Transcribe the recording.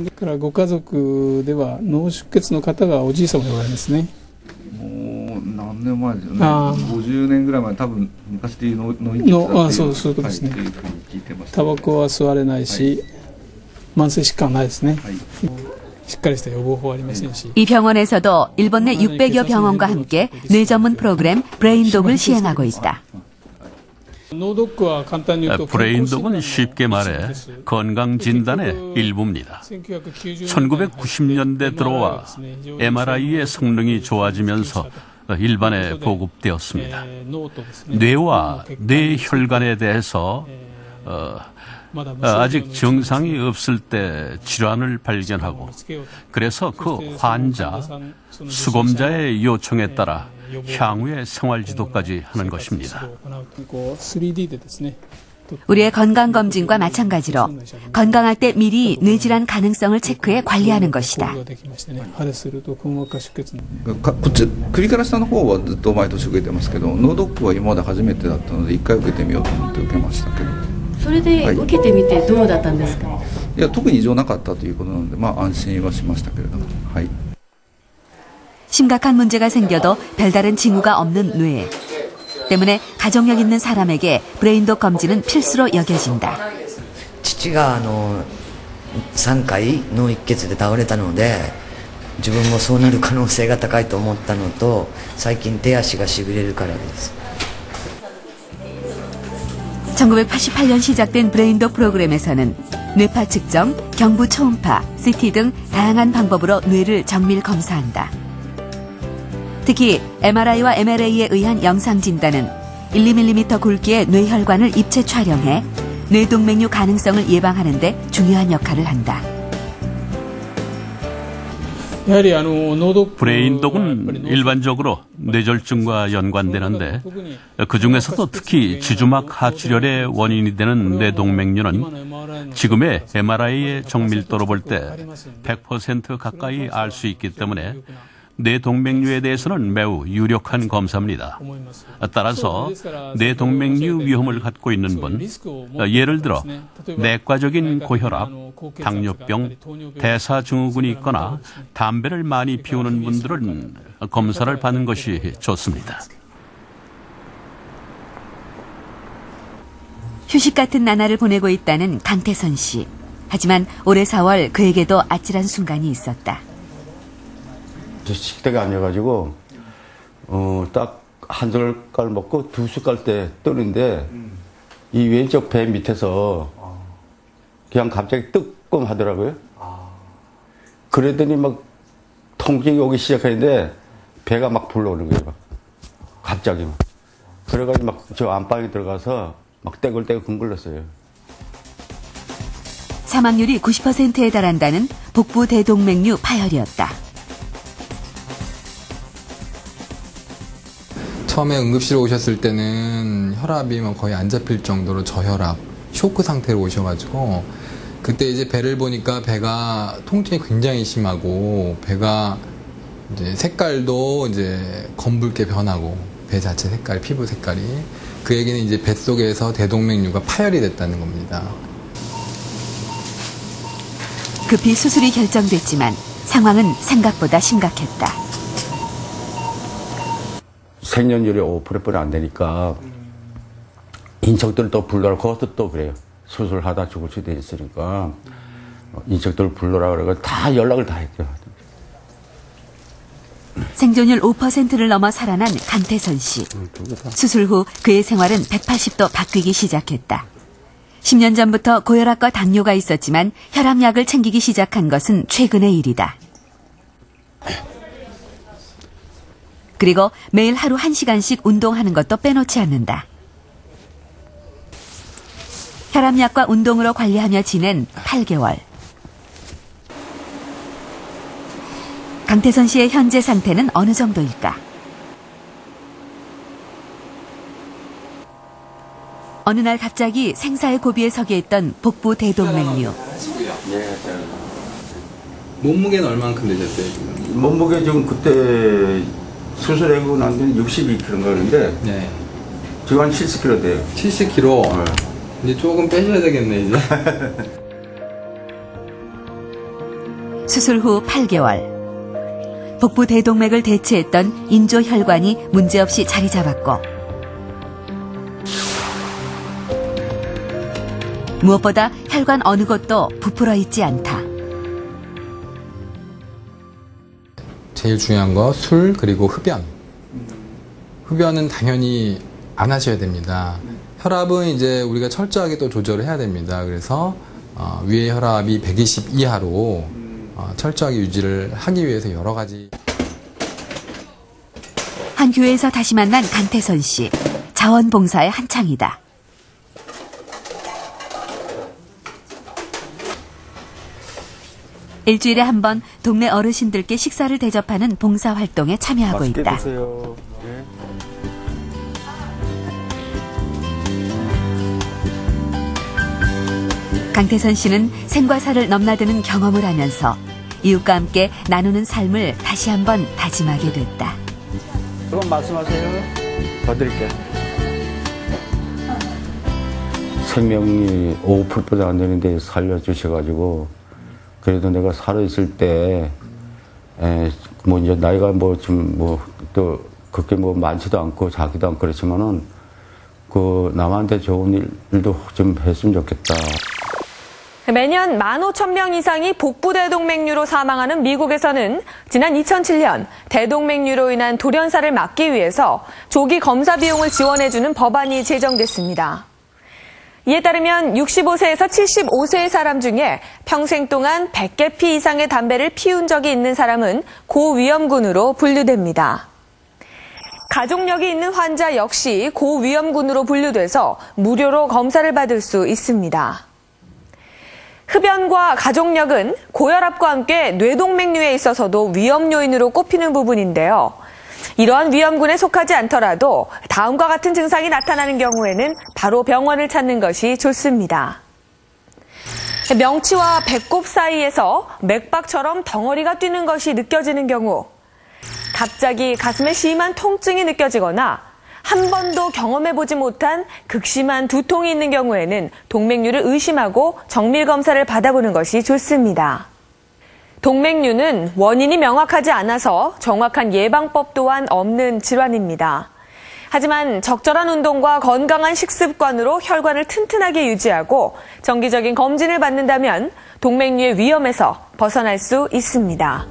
だからご家族では脳出血の方がおじい様でございますね。もう何年前ですよね。50年ぐらい前、多分昔でいう脳溢血だっていう、そういうことですね。はい、いうふうに聞いてました。タバコは吸われないし、慢性疾患ないですね。はい、しっかりした予防法ありませんし。이 병원에서도 일본 내 600여 병원과 함께 뇌 전문 프로그램 브레인독을 시행하고 있다. 브레인독은 쉽게 말해 건강진단의 일부입니다. 1990년대 들어와 MRI의 성능이 좋아지면서 일반에 보급되었습니다. 뇌와 뇌혈관에 대해서 아직 증상이 없을 때 질환을 발견하고 그래서 그 환자, 수검자의 요청에 따라 향후의 생활지도까지 하는 것입니다. 우리의 건강검진과 마찬가지로 건강할 때 미리 뇌질환 가능성을 체크해 관리하는 것이다. 首から下の方はずっと毎年受けてますけど、脳ドックは今まで初めてだったので一回受けてみようと思って受けましたけど。それで受けてみてどうだったんですか？いや、特に異常なかったということなので、安心はしましたけれども。はい。 심각한 문제가 생겨도 별다른 징후가 없는 뇌. 때문에 가족력 있는 사람에게 브레인독 검진은 필수로 여겨진다. 父が3回脳溢血で倒れたので自分もそうなる可能性が高いと思ったのと最近手足がしびれるからです。 1988년 시작된 브레인독 프로그램에서는 뇌파 측정, 경부 초음파, CT 등 다양한 방법으로 뇌를 정밀 검사한다. 특히 MRI와 MLA에 의한 영상 진단은 1~2mm 굵기의 뇌혈관을 입체 촬영해 뇌동맥류 가능성을 예방하는 데 중요한 역할을 한다. 브레인독은 일반적으로 뇌졸중과 연관되는데 그중에서도 특히 지주막 하출혈의 원인이 되는 뇌동맥류는 지금의 MRI의 정밀도로 볼 때 100% 가까이 알 수 있기 때문에 뇌동맥류에 대해서는 매우 유력한 검사입니다. 따라서 뇌동맥류 위험을 갖고 있는 분, 예를 들어 내과적인 고혈압, 당뇨병, 대사증후군이 있거나 담배를 많이 피우는 분들은 검사를 받는 것이 좋습니다. 휴식 같은 나날을 보내고 있다는 강태선 씨. 하지만 올해 4월 그에게도 아찔한 순간이 있었다. 식대가 아니어가지고 딱 한 숟갈 먹고 두 숟갈 때 뜨는데 이 왼쪽 배 밑에서 그냥 갑자기 뜨끔 하더라고요. 그러더니 막 통증이 오기 시작했는데 배가 막 불러오는 거예요. 막. 갑자기 막. 그래가지고 막 저 안방에 들어가서 막 떼굴떼굴 뒹굴렀어요. 사망률이 90%에 달한다는 복부 대동맥류 파열이었다. 처음에 응급실에 오셨을 때는 혈압이 거의 안 잡힐 정도로 저혈압, 쇼크 상태로 오셔가지고 그때 이제 배를 보니까 배가 통증이 굉장히 심하고 배가 이제 색깔도 이제 검붉게 변하고 배 자체 색깔, 피부 색깔이 그 얘기는 이제 뱃속에서 대동맥류가 파열이 됐다는 겁니다. 급히 수술이 결정됐지만 상황은 생각보다 심각했다. 생년율이 5%뿐이 안 되니까 인척들을 또 불러라. 그것도 또 그래요. 수술하다 죽을 수도 있으니까 인척들을 불러라 그러고 다 연락을 다 했죠. 생존율 5%를 넘어 살아난 강태선 씨. 수술 후 그의 생활은 180도 바뀌기 시작했다. 10년 전부터 고혈압과 당뇨가 있었지만 혈압약을 챙기기 시작한 것은 최근의 일이다. 그리고 매일 하루 1시간씩 운동하는 것도 빼놓지 않는다. 혈압약과 운동으로 관리하며 지낸 8개월. 강태선 씨의 현재 상태는 어느 정도일까? 어느 날 갑자기 생사의 고비에 서게 했던 복부 대동맥류. 몸무게는 얼만큼 되셨어요, 지금? 몸무게 지금 그때 수술하고 난 데는 62kg인가 그러는데 네. 지금 한 70kg 돼요. 70kg? 네. 이제 조금 빼셔야 되겠네, 이제. 수술 후 8개월. 복부 대동맥을 대체했던 인조혈관이 문제없이 자리 잡았고 무엇보다 혈관 어느 곳도 부풀어 있지 않다. 제일 중요한 거 술 그리고 흡연. 흡연은 당연히 안 하셔야 됩니다. 혈압은 이제 우리가 철저하게 또 조절을 해야 됩니다. 그래서 위의 혈압이 120 이하로 철저하게 유지를 하기 위해서 여러 가지. 한 교회에서 다시 만난 강태선 씨. 자원봉사에 한창이다. 일주일에 한 번 동네 어르신들께 식사를 대접하는 봉사활동에 참여하고 맛있게 있다. 드세요. 네. 강태선 씨는 생과 사를 넘나드는 경험을 하면서 이웃과 함께 나누는 삶을 다시 한번 다짐하게 됐다. 조금 말씀하세요. 더 드릴게요. 생명이 5%보다 안 되는데 살려주셔가지고 그래도 내가 살아있을 때 뭐 이제 나이가 뭐 좀 뭐 또 그렇게 뭐 많지도 않고 작기도 않고 그렇지만은 그 남한테 좋은 일도 좀 했으면 좋겠다. 매년 15,000명 이상이 복부 대동맥류로 사망하는 미국에서는 지난 2007년 대동맥류로 인한 돌연사를 막기 위해서 조기 검사 비용을 지원해주는 법안이 제정됐습니다. 이에 따르면 65세에서 75세의 사람 중에 평생 동안 100개 피 이상의 담배를 피운 적이 있는 사람은 고위험군으로 분류됩니다. 가족력이 있는 환자 역시 고위험군으로 분류돼서 무료로 검사를 받을 수 있습니다. 흡연과 가족력은 고혈압과 함께 뇌동맥류에 있어서도 위험 요인으로 꼽히는 부분인데요. 이러한 위험군에 속하지 않더라도 다음과 같은 증상이 나타나는 경우에는 바로 병원을 찾는 것이 좋습니다. 명치와 배꼽 사이에서 맥박처럼 덩어리가 뛰는 것이 느껴지는 경우, 갑자기 가슴에 심한 통증이 느껴지거나 한 번도 경험해보지 못한 극심한 두통이 있는 경우에는 동맥류를 의심하고 정밀검사를 받아보는 것이 좋습니다. 동맥류는 원인이 명확하지 않아서 정확한 예방법 또한 없는 질환입니다. 하지만 적절한 운동과 건강한 식습관으로 혈관을 튼튼하게 유지하고 정기적인 검진을 받는다면 동맥류의 위험에서 벗어날 수 있습니다.